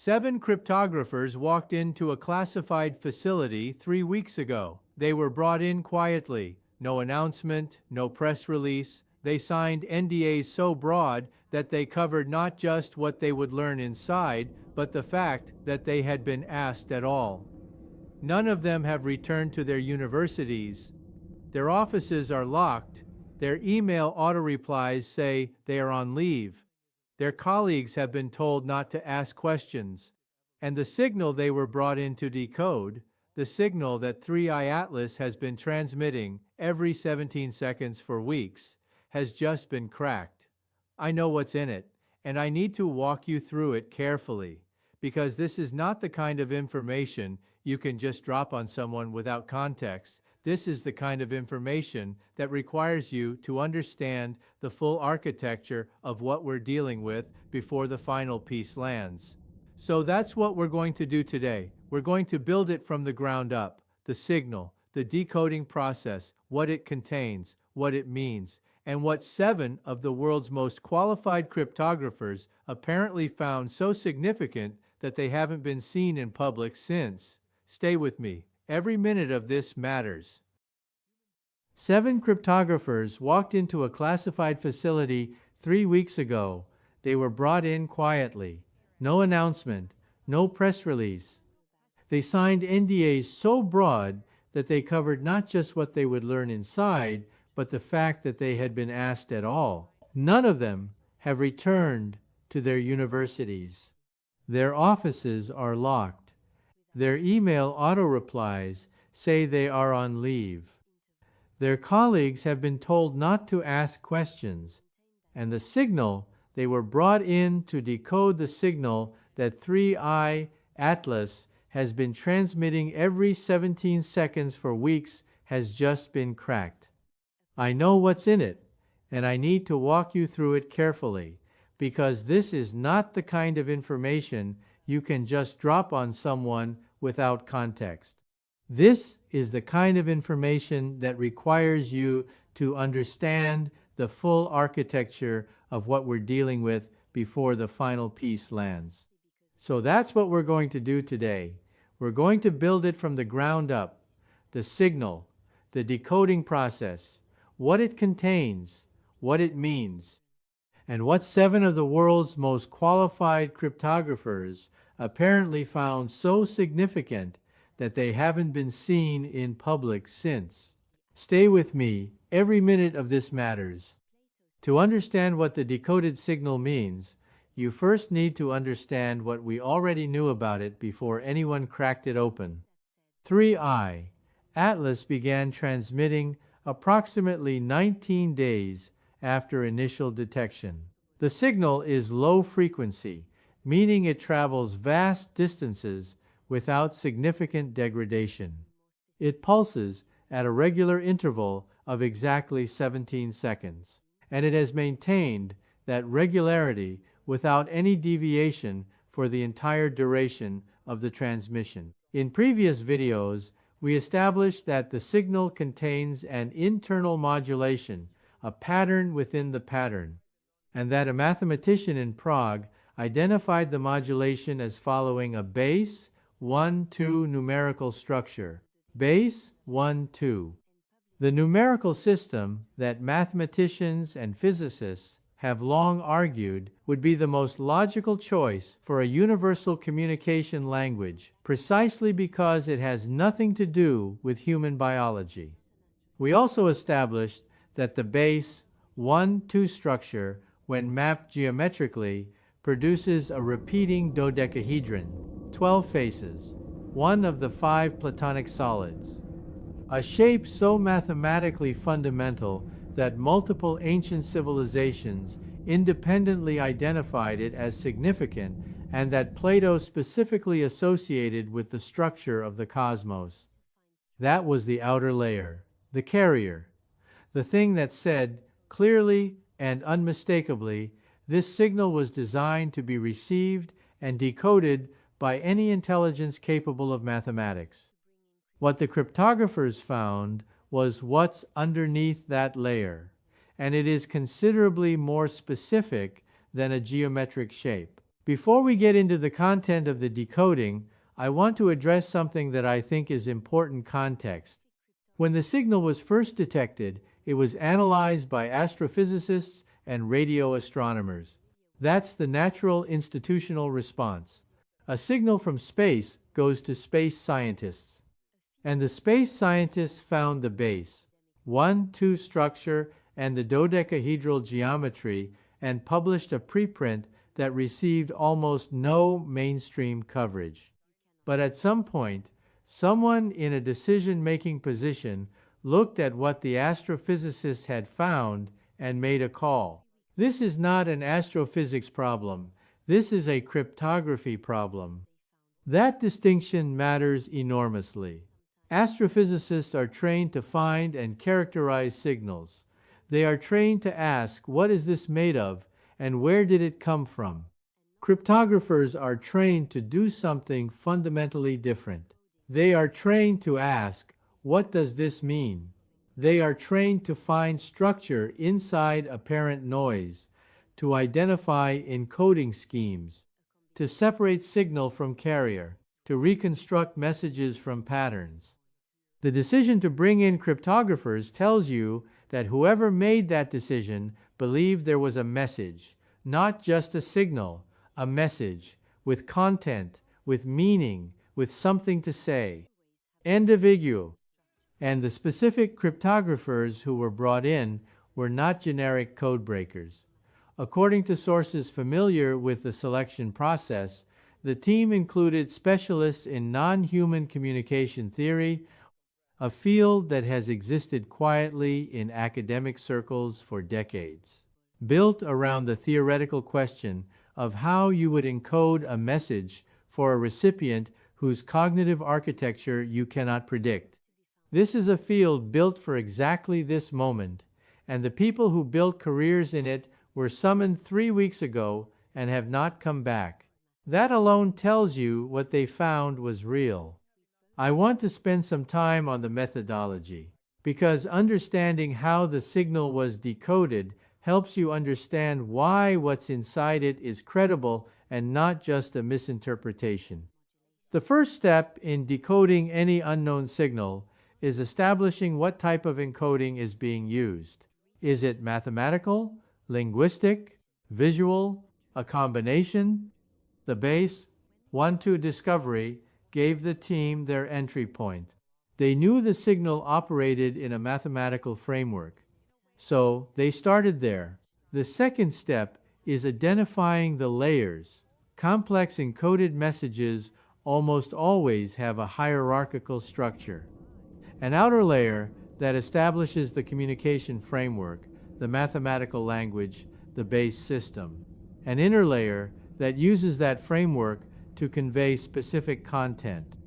7 cryptographers walked into a classified facility 3 weeks ago. They were brought in quietly. No announcement, no press release. They signed NDAs so broad that they covered not just what they would learn inside, but the fact that they had been asked at all. None of them have returned to their universities. Their offices are locked. Their email auto-replies say they are on leave. Their colleagues have been told not to ask questions. And the signal they were brought in to decode, the signal that 3i Atlas has been transmitting every 17 seconds for weeks, has just been cracked. I know what's in it, and I need to walk you through it carefully, because this is not the kind of information you can just drop on someone without context. This is the kind of information that requires you to understand the full architecture of what we're dealing with before the final piece lands. So that's what we're going to do today. We're going to build it from the ground up. The signal, the decoding process, what it contains, what it means, and what 7 of the world's most qualified cryptographers apparently found so significant that they haven't been seen in public since. Stay with me. Every minute of this matters. 7 cryptographers walked into a classified facility 3 weeks ago. They were brought in quietly. No announcement, no press release. They signed NDAs so broad that they covered not just what they would learn inside, but the fact that they had been asked at all. None of them have returned to their universities. Their offices are locked. Their email auto-replies say they are on leave. Their colleagues have been told not to ask questions, and the signal they were brought in to decode, the signal that 3i Atlas has been transmitting every 17 seconds for weeks, has just been cracked. I know what's in it, and I need to walk you through it carefully, because this is not the kind of information you can just drop on someone without context. This is the kind of information that requires you to understand the full architecture of what we're dealing with before the final piece lands. So that's what we're going to do today. We're going to build it from the ground up. The signal, the decoding process, what it contains, what it means, and what 7 of the world's most qualified cryptographers apparently found so significant that they haven't been seen in public since. Stay with me. Every minute of this matters. To understand what the decoded signal means, you first need to understand what we already knew about it before anyone cracked it open. 3i Atlas began transmitting approximately 19 days after initial detection. The signal is low frequency, meaning it travels vast distances without significant degradation. It pulses at a regular interval of exactly 17 seconds, and it has maintained that regularity without any deviation for the entire duration of the transmission. In previous videos, we established that the signal contains an internal modulation, a pattern within the pattern, and that a mathematician in Prague identified the modulation as following a base 1-2 numerical structure. Base 1-2. The numerical system that mathematicians and physicists have long argued would be the most logical choice for a universal communication language, precisely because it has nothing to do with human biology. We also established that the base 1-2 structure, when mapped geometrically, produces a repeating dodecahedron, 12 faces, one of the 5 Platonic solids. A shape so mathematically fundamental that multiple ancient civilizations independently identified it as significant, and that Plato specifically associated with the structure of the cosmos. That was the outer layer, the carrier, the thing that said clearly and unmistakably, this signal was designed to be received and decoded by any intelligence capable of mathematics. What the cryptographers found was what's underneath that layer, and it is considerably more specific than a geometric shape. Before we get into the content of the decoding, I want to address something that I think is important context. When the signal was first detected, it was analyzed by astrophysicists and radio astronomers. That's the natural institutional response. A signal from space goes to space scientists. And the space scientists found the base, 1-2 structure, and the dodecahedral geometry, and published a preprint that received almost no mainstream coverage. But at some point, someone in a decision-making position looked at what the astrophysicists had found and made a call. This is not an astrophysics problem. This is a cryptography problem. That distinction matters enormously. Astrophysicists are trained to find and characterize signals. They are trained to ask, what is this made of, and where did it come from? Cryptographers are trained to do something fundamentally different. They are trained to ask, what does this mean? They are trained to find structure inside apparent noise, to identify encoding schemes, to separate signal from carrier, to reconstruct messages from patterns. The decision to bring in cryptographers tells you that whoever made that decision believed there was a message, not just a signal, a message, with content, with meaning, with something to say. Individual. And the specific cryptographers who were brought in were not generic code breakers. According to sources familiar with the selection process, the team included specialists in non-human communication theory, a field that has existed quietly in academic circles for decades, built around the theoretical question of how you would encode a message for a recipient whose cognitive architecture you cannot predict. This is a field built for exactly this moment, and the people who built careers in it were summoned 3 weeks ago and have not come back. That alone tells you what they found was real. I want to spend some time on the methodology, because understanding how the signal was decoded helps you understand why what's inside it is credible and not just a misinterpretation. The first step in decoding any unknown signal is establishing what type of encoding is being used. Is it mathematical, linguistic, visual, a combination? The base 1-2 discovery gave the team their entry point. They knew the signal operated in a mathematical framework, so they started there. The second step is identifying the layers. Complex encoded messages almost always have a hierarchical structure. An outer layer that establishes the communication framework, the mathematical language, the base system. An inner layer that uses that framework to convey specific content.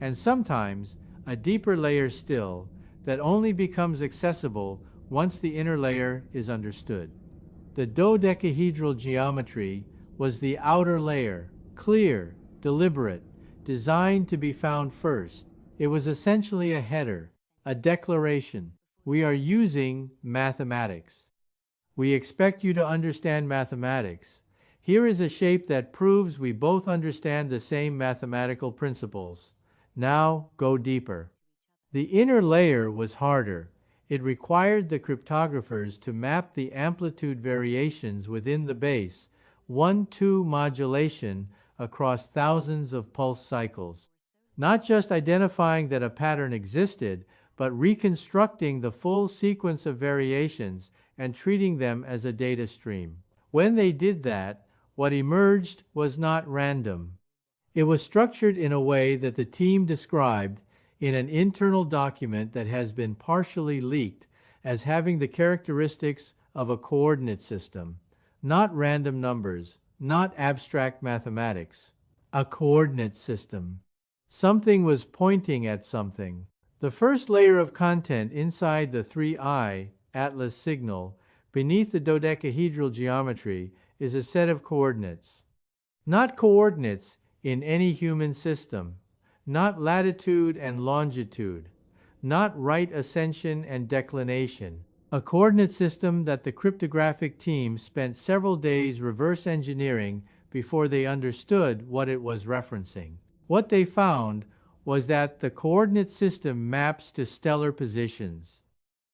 And sometimes a deeper layer still that only becomes accessible once the inner layer is understood. The dodecahedral geometry was the outer layer, clear, deliberate, designed to be found first. It was essentially a header, a declaration. We are using mathematics. We expect you to understand mathematics. Here is a shape that proves we both understand the same mathematical principles. Now go deeper. The inner layer was harder. It required the cryptographers to map the amplitude variations within the base, 1-2 modulation across thousands of pulse cycles. Not just identifying that a pattern existed, but reconstructing the full sequence of variations and treating them as a data stream. When they did that, what emerged was not random. It was structured in a way that the team described in an internal document that has been partially leaked as having the characteristics of a coordinate system, not random numbers, not abstract mathematics. A coordinate system. Something was pointing at something. The first layer of content inside the 3I Atlas signal, beneath the dodecahedral geometry, is a set of coordinates. Not coordinates in any human system, not latitude and longitude, not right ascension and declination. A coordinate system that the cryptographic team spent several days reverse engineering before they understood what it was referencing. What they found was that the coordinate system maps to stellar positions,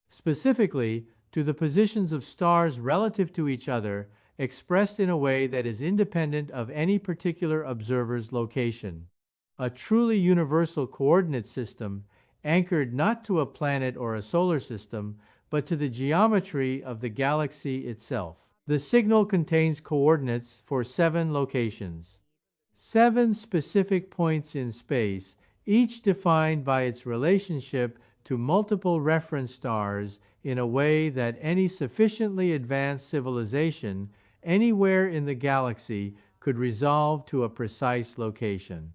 specifically to the positions of stars relative to each other, expressed in a way that is independent of any particular observer's location. A truly universal coordinate system anchored not to a planet or a solar system, but to the geometry of the galaxy itself. The signal contains coordinates for 7 locations, 7 specific points in space, each defined by its relationship to multiple reference stars in a way that any sufficiently advanced civilization anywhere in the galaxy could resolve to a precise location.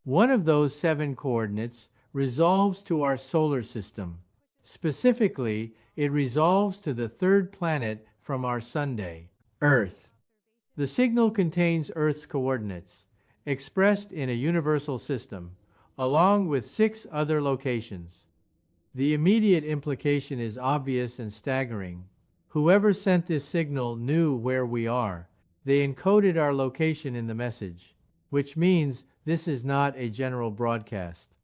One of those 7 coordinates resolves to our solar system. Specifically, it resolves to the 3rd planet from our Sunday, Earth. The signal contains Earth's coordinates, expressed in a universal system, along with 6 other locations. The immediate implication is obvious and staggering. Whoever sent this signal knew where we are. They encoded our location in the message, which means this is not a general broadcast.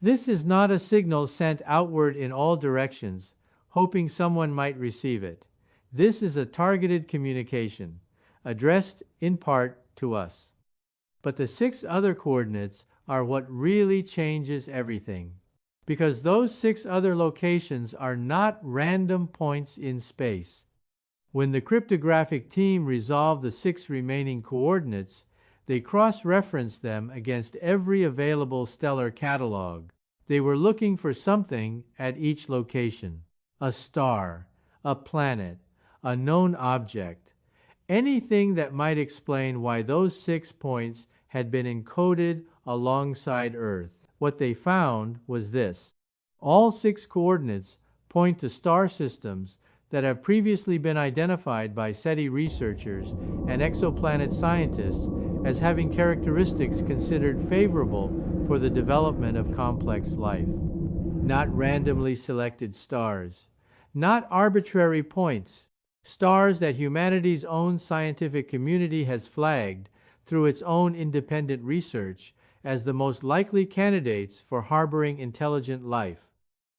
This is not a signal sent outward in all directions, hoping someone might receive it. This is a targeted communication, addressed in part to us. But the 6 other coordinates are what really changes everything, because those 6 other locations are not random points in space. When the cryptographic team resolved the 6 remaining coordinates, they cross-referenced them against every available stellar catalog. They were looking for something at each location: a star, a planet, a known object, anything that might explain why those 6 points had been encoded alongside Earth. What they found was this: all 6 coordinates point to star systems that have previously been identified by SETI researchers and exoplanet scientists as having characteristics considered favorable for the development of complex life. Not randomly selected stars, not arbitrary points, stars that humanity's own scientific community has flagged through its own independent research as the most likely candidates for harboring intelligent life.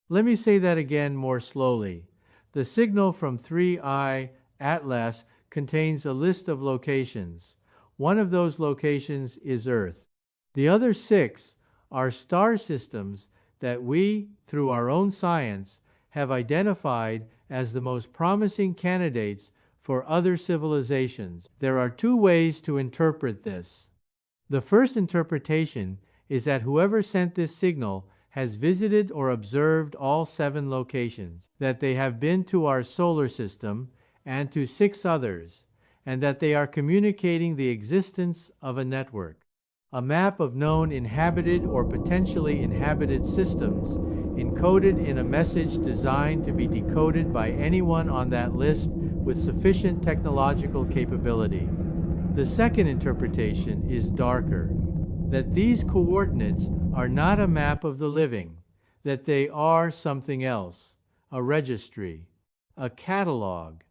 Let me say that again more slowly. The signal from 3I Atlas contains a list of locations. One of those locations is Earth. The other 6 are star systems that we, through our own science, have identified as the most promising candidates for other civilizations. There are 2 ways to interpret this. The first interpretation is that whoever sent this signal has visited or observed all 7 locations, that they have been to our solar system and to 6 others, and that they are communicating the existence of a network, a map of known inhabited or potentially inhabited systems, encoded in a message designed to be decoded by anyone on that list with sufficient technological capability. The second interpretation is darker, that these coordinates are not a map of the living, that they are something else, a registry, a catalog,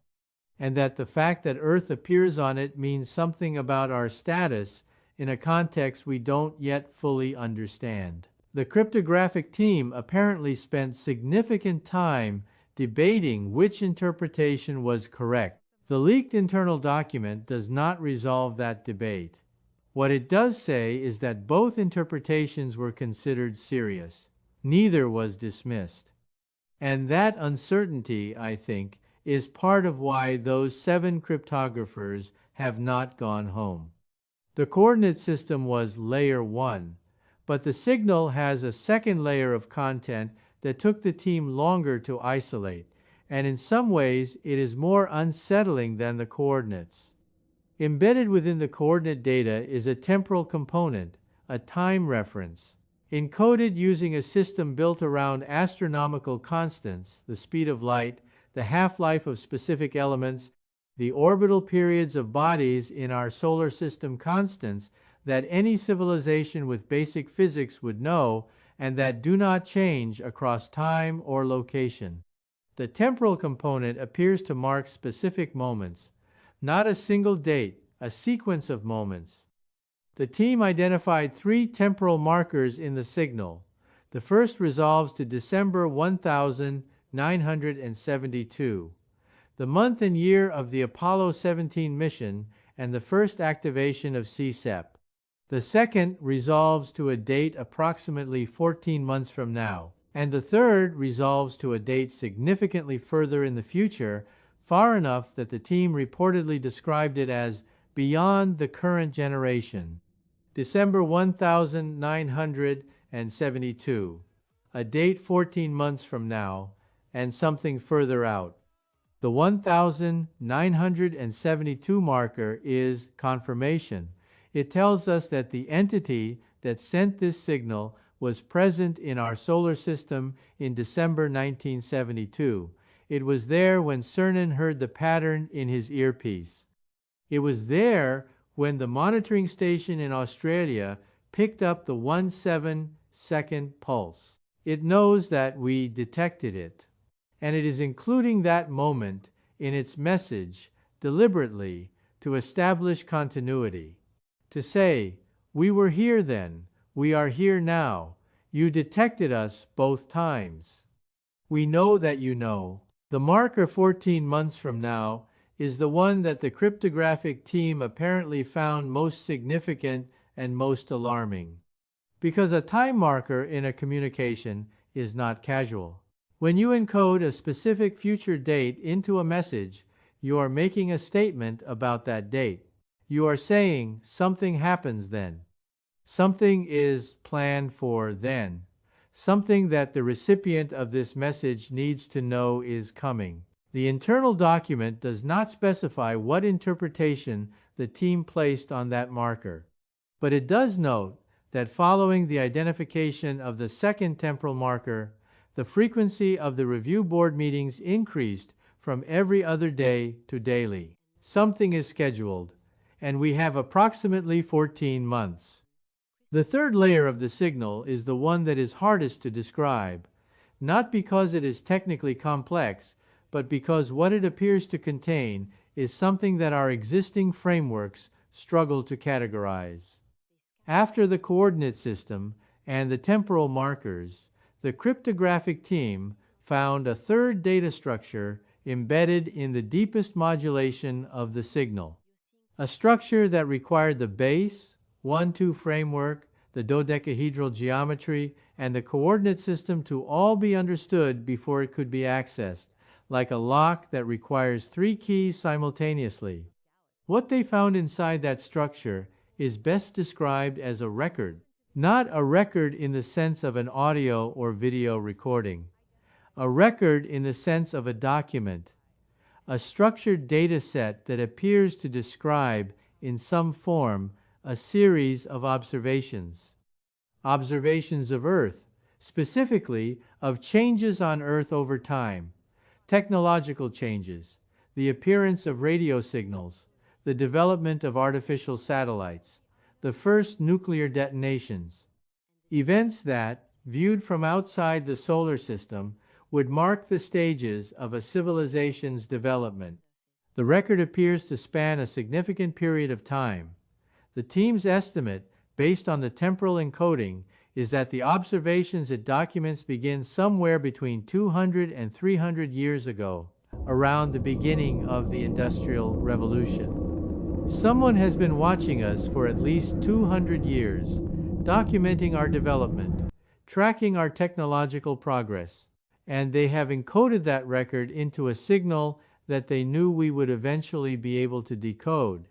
and that the fact that Earth appears on it means something about our status in a context we don't yet fully understand. The cryptographic team apparently spent significant time debating which interpretation was correct. The leaked internal document does not resolve that debate. What it does say is that both interpretations were considered serious. Neither was dismissed. And that uncertainty, I think, is part of why those 7 cryptographers have not gone home. The coordinate system was layer 1, but the signal has a second layer of content that took the team longer to isolate, and in some ways it is more unsettling than the coordinates. Embedded within the coordinate data is a temporal component, a time reference, encoded using a system built around astronomical constants, the speed of light, the half-life of specific elements, the orbital periods of bodies in our solar system constants that any civilization with basic physics would know and that do not change across time or location. The temporal component appears to mark specific moments, not a single date, a sequence of moments. The team identified 3 temporal markers in the signal. The first resolves to December 1972, the month and year of the Apollo 17 mission and the first activation of CSEP. The second resolves to a date approximately 14 months from now, and the third resolves to a date significantly further in the future, far enough that the team reportedly described it as beyond the current generation. December 1972, a date 14 months from now, and something further out. The 1972 marker is confirmation. It tells us that the entity that sent this signal was present in our solar system in December 1972. It was there when Cernan heard the pattern in his earpiece. It was there when the monitoring station in Australia picked up the 1/7-second pulse. It knows that we detected it, and it is including that moment in its message deliberately to establish continuity. To say, we were here then, we are here now, you detected us both times. We know that you know. The marker 14 months from now is the one that the cryptographic team apparently found most significant and most alarming. Because a time marker in a communication is not casual. When you encode a specific future date into a message, you are making a statement about that date. You are saying something happens then. Something is planned for then. Something that the recipient of this message needs to know is coming. The internal document does not specify what interpretation the team placed on that marker, but it does note that following the identification of the second temporal marker, the frequency of the review board meetings increased from every other day to daily. Something is scheduled, and we have approximately 14 months. The third layer of the signal is the one that is hardest to describe, not because it is technically complex, but because what it appears to contain is something that our existing frameworks struggle to categorize. After the coordinate system and the temporal markers, the cryptographic team found a third data structure embedded in the deepest modulation of the signal. A structure that required the base, 1-2 framework, the dodecahedral geometry, and the coordinate system to all be understood before it could be accessed, like a lock that requires 3 keys simultaneously. What they found inside that structure is best described as a record, not a record in the sense of an audio or video recording, a record in the sense of a document, a structured data set that appears to describe, in some form, a series of observations. Observations of Earth, specifically of changes on Earth over time, technological changes, the appearance of radio signals, the development of artificial satellites, the first nuclear detonations. Events that, viewed from outside the solar system, would mark the stages of a civilization's development. The record appears to span a significant period of time. The team's estimate, based on the temporal encoding, is that the observations it documents begin somewhere between 200 and 300 years ago, around the beginning of the Industrial Revolution. Someone has been watching us for at least 200 years, documenting our development, tracking our technological progress, and they have encoded that record into a signal that they knew we would eventually be able to decode.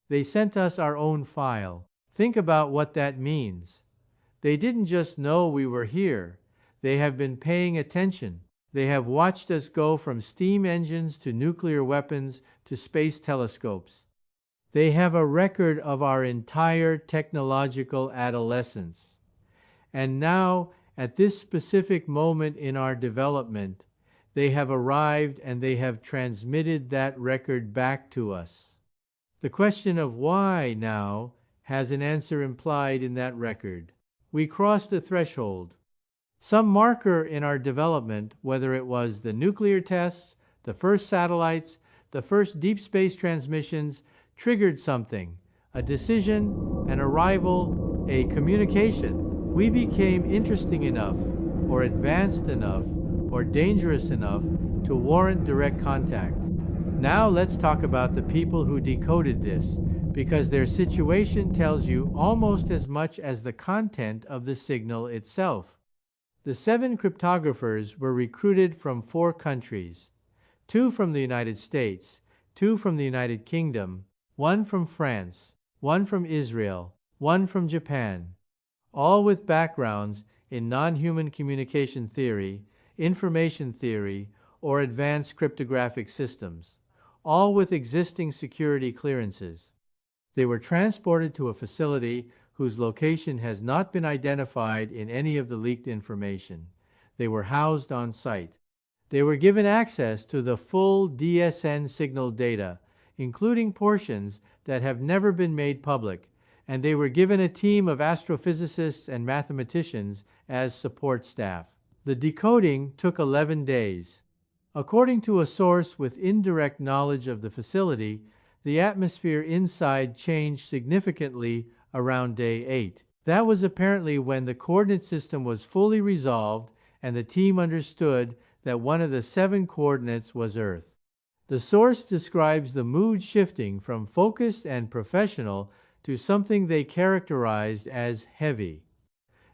They sent us our own file. Think about what that means. They didn't just know we were here. They have been paying attention. They have watched us go from steam engines to nuclear weapons to space telescopes. They have a record of our entire technological adolescence. And now, at this specific moment in our development, they have arrived and they have transmitted that record back to us. The question of why now has an answer implied in that record. We crossed a threshold. Some marker in our development, whether it was the nuclear tests, the first satellites, the first deep space transmissions, triggered something, a decision, an arrival, a communication. We became interesting enough, or advanced enough, or dangerous enough to warrant direct contact. Now let's talk about the people who decoded this, because their situation tells you almost as much as the content of the signal itself. The 7 cryptographers were recruited from 4 countries, 2 from the United States, 2 from the United Kingdom, 1 from France, 1 from Israel, 1 from Japan, all with backgrounds in non-human communication theory, information theory, or advanced cryptographic systems, all with existing security clearances. They were transported to a facility whose location has not been identified in any of the leaked information. They were housed on site. They were given access to the full DSN signal data, including portions that have never been made public, and they were given a team of astrophysicists and mathematicians as support staff. The decoding took 11 days. According to a source with indirect knowledge of the facility, the atmosphere inside changed significantly around day 8. That was apparently when the coordinate system was fully resolved and the team understood that one of the 7 coordinates was Earth. The source describes the mood shifting from focused and professional to something they characterized as heavy.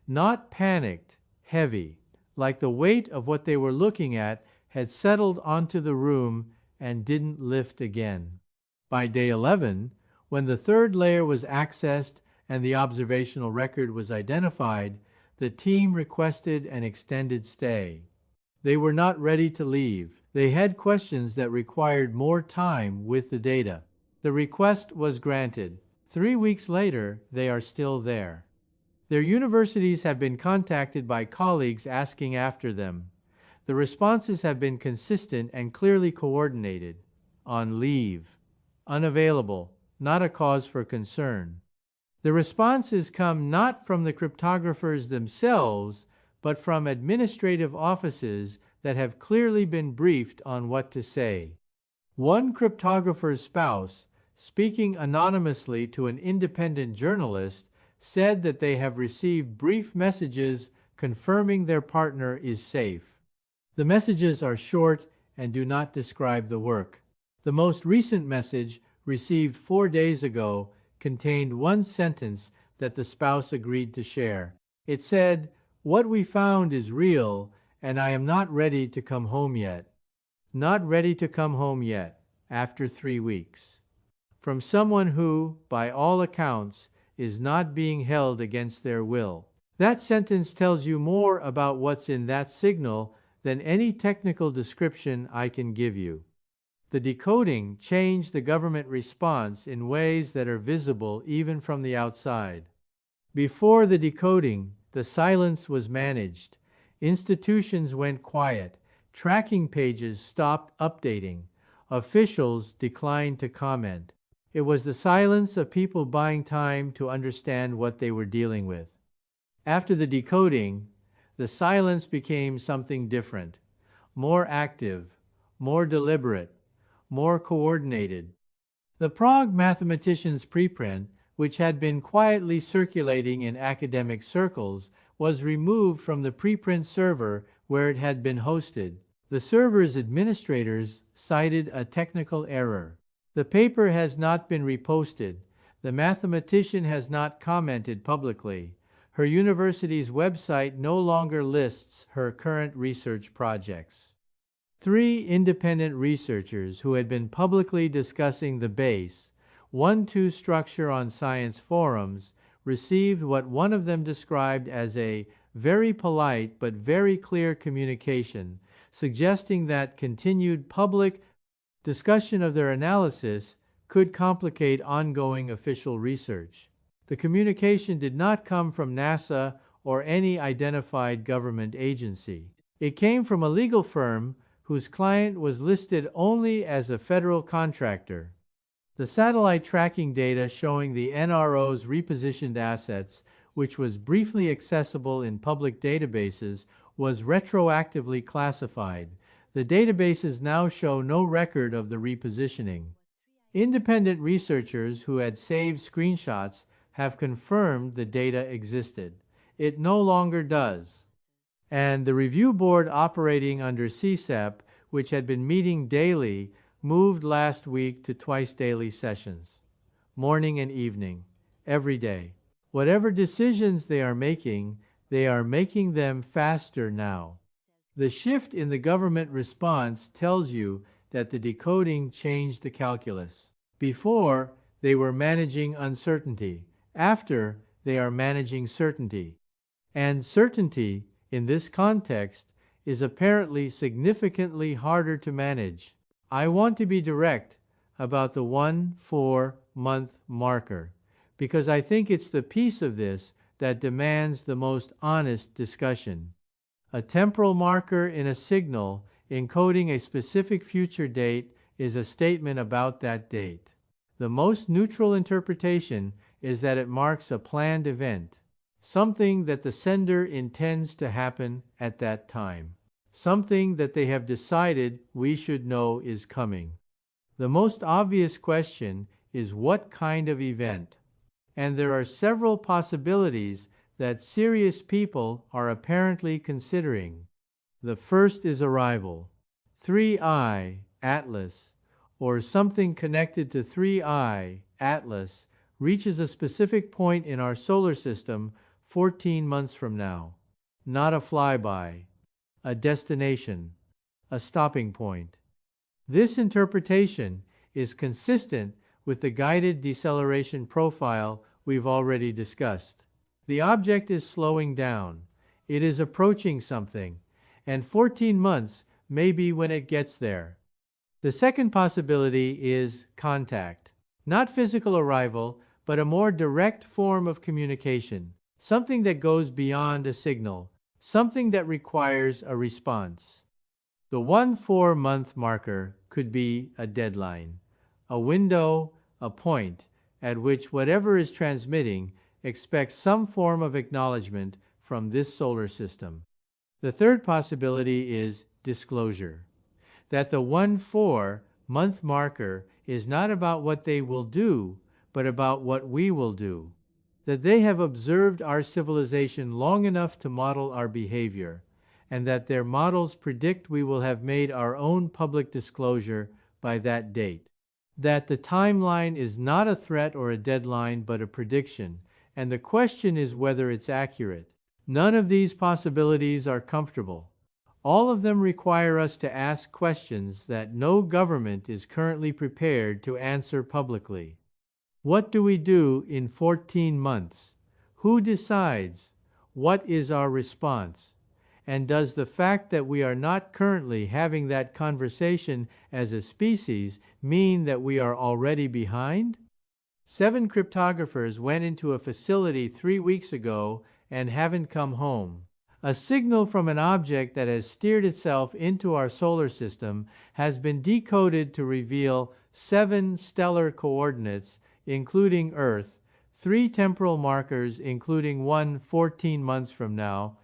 Not panicked, heavy, like the weight of what they were looking at had settled onto the room and didn't lift again. By day 11, when the 3rd layer was accessed and the observational record was identified, the team requested an extended stay. They were not ready to leave. They had questions that required more time with the data. The request was granted. 3 weeks later, they are still there. Their universities have been contacted by colleagues asking after them. The responses have been consistent and clearly coordinated. On leave. Unavailable. Not a cause for concern. The responses come not from the cryptographers themselves, but from administrative offices that have clearly been briefed on what to say. One cryptographer's spouse, speaking anonymously to an independent journalist, said that they have received brief messages confirming their partner is safe. The messages are short and do not describe the work. The most recent message, received 4 days ago, contained one sentence that the spouse agreed to share. It said, "What we found is real, and I am not ready to come home yet." Not ready to come home yet, after 3 weeks. From someone who, by all accounts, is not being held against their will. That sentence tells you more about what's in that signal than any technical description I can give you. The decoding changed the government response in ways that are visible even from the outside. Before the decoding, the silence was managed. Institutions went quiet. Tracking pages stopped updating. Officials declined to comment. It was the silence of people buying time to understand what they were dealing with. After the decoding, the silence became something different, more active, more deliberate, more coordinated. The Prague mathematicians' preprint, which had been quietly circulating in academic circles, was removed from the preprint server where it had been hosted. The server's administrators cited a technical error. The paper has not been reposted. The mathematician has not commented publicly. Her university's website no longer lists her current research projects. 3 independent researchers who had been publicly discussing the base 1-2 structure on science forums received what one of them described as a very polite but very clear communication, suggesting that continued public discussion of their analysis could complicate ongoing official research. The communication did not come from NASA or any identified government agency. It came from a legal firm whose client was listed only as a federal contractor. The satellite tracking data showing the NRO's repositioned assets, which was briefly accessible in public databases, was retroactively classified. The databases now show no record of the repositioning. Independent researchers who had saved screenshots have confirmed the data existed. It no longer does. And the review board operating under CSEP, which had been meeting daily, moved last week to twice daily sessions, morning and evening, every day. Whatever decisions they are making them faster now. The shift in the government response tells you that the decoding changed the calculus. Before, they were managing uncertainty. After, they are managing certainty. And certainty, in this context, is apparently significantly harder to manage. I want to be direct about the 1-4-month marker, because I think it's the piece of this that demands the most honest discussion. A temporal marker in a signal encoding a specific future date is a statement about that date. The most neutral interpretation is that it marks a planned event, something that the sender intends to happen at that time, something that they have decided we should know is coming. The most obvious question is what kind of event? And there are several possibilities that serious people are apparently considering. The first is arrival. 3I, Atlas, or something connected to 3I, Atlas, reaches a specific point in our solar system 14 months from now. Not a flyby, a destination, a stopping point. This interpretation is consistent with the guided deceleration profile we've already discussed. The object is slowing down. It is approaching something, and 14 months may be when it gets there. The second possibility is contact. Not physical arrival, but a more direct form of communication. Something that goes beyond a signal. Something that requires a response. The 1-4-month marker could be a deadline, a window, a point at which whatever is transmitting expects some form of acknowledgement from this solar system. The third possibility is disclosure. That the 1-4-month marker is not about what they will do, but about what we will do. That they have observed our civilization long enough to model our behavior, and that their models predict we will have made our own public disclosure by that date. That the timeline is not a threat or a deadline, but a prediction, and the question is whether it's accurate. None of these possibilities are comfortable. All of them require us to ask questions that no government is currently prepared to answer publicly. What do we do in 14 months? Who decides? What is our response? And does the fact that we are not currently having that conversation as a species mean that we are already behind? 7 cryptographers went into a facility 3 weeks ago and haven't come home. A signal from an object that has steered itself into our solar system has been decoded to reveal 7 stellar coordinates, including Earth, 3 temporal markers, including one 14 months from now,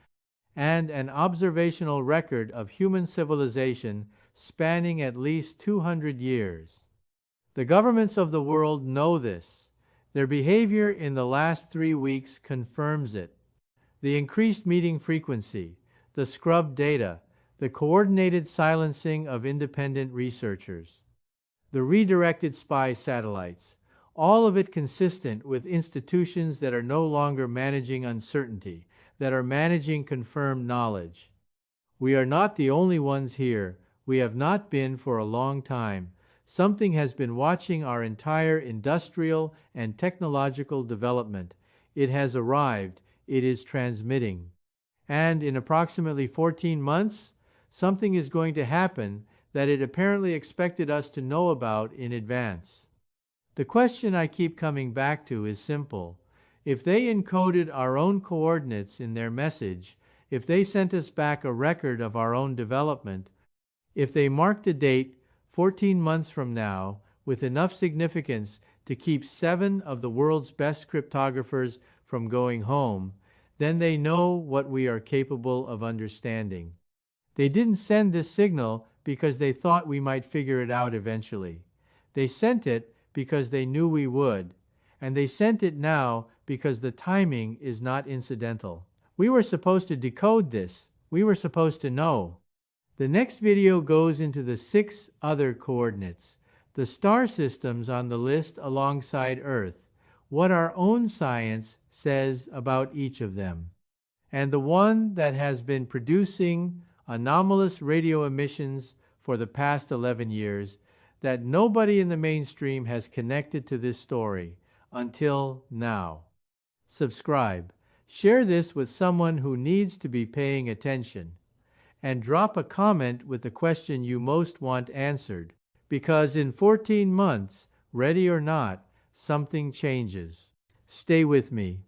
and an observational record of human civilization spanning at least 200 years. The governments of the world know this. Their behavior in the last 3 weeks confirms it. The increased meeting frequency, the scrubbed data, the coordinated silencing of independent researchers, the redirected spy satellites, all of it consistent with institutions that are no longer managing uncertainty, that are managing confirmed knowledge. We are not the only ones here. We have not been for a long time. Something has been watching our entire industrial and technological development. It has arrived. It is transmitting. And in approximately 14 months, something is going to happen that it apparently expected us to know about in advance. The question I keep coming back to is simple. If they encoded our own coordinates in their message, if they sent us back a record of our own development, if they marked a date 14 months from now with enough significance to keep 7 of the world's best cryptographers from going home, then they know what we are capable of understanding. They didn't send this signal because they thought we might figure it out eventually. They sent it because they knew we would, and they sent it now because the timing is not incidental. We were supposed to decode this. We were supposed to know. The next video goes into the 6 other coordinates, the star systems on the list alongside Earth, what our own science says about each of them, and the one that has been producing anomalous radio emissions for the past 11 years that nobody in the mainstream has connected to this story until now. Subscribe, share this with someone who needs to be paying attention, and drop a comment with the question you most want answered, because in 14 months, ready or not, something changes. Stay with me.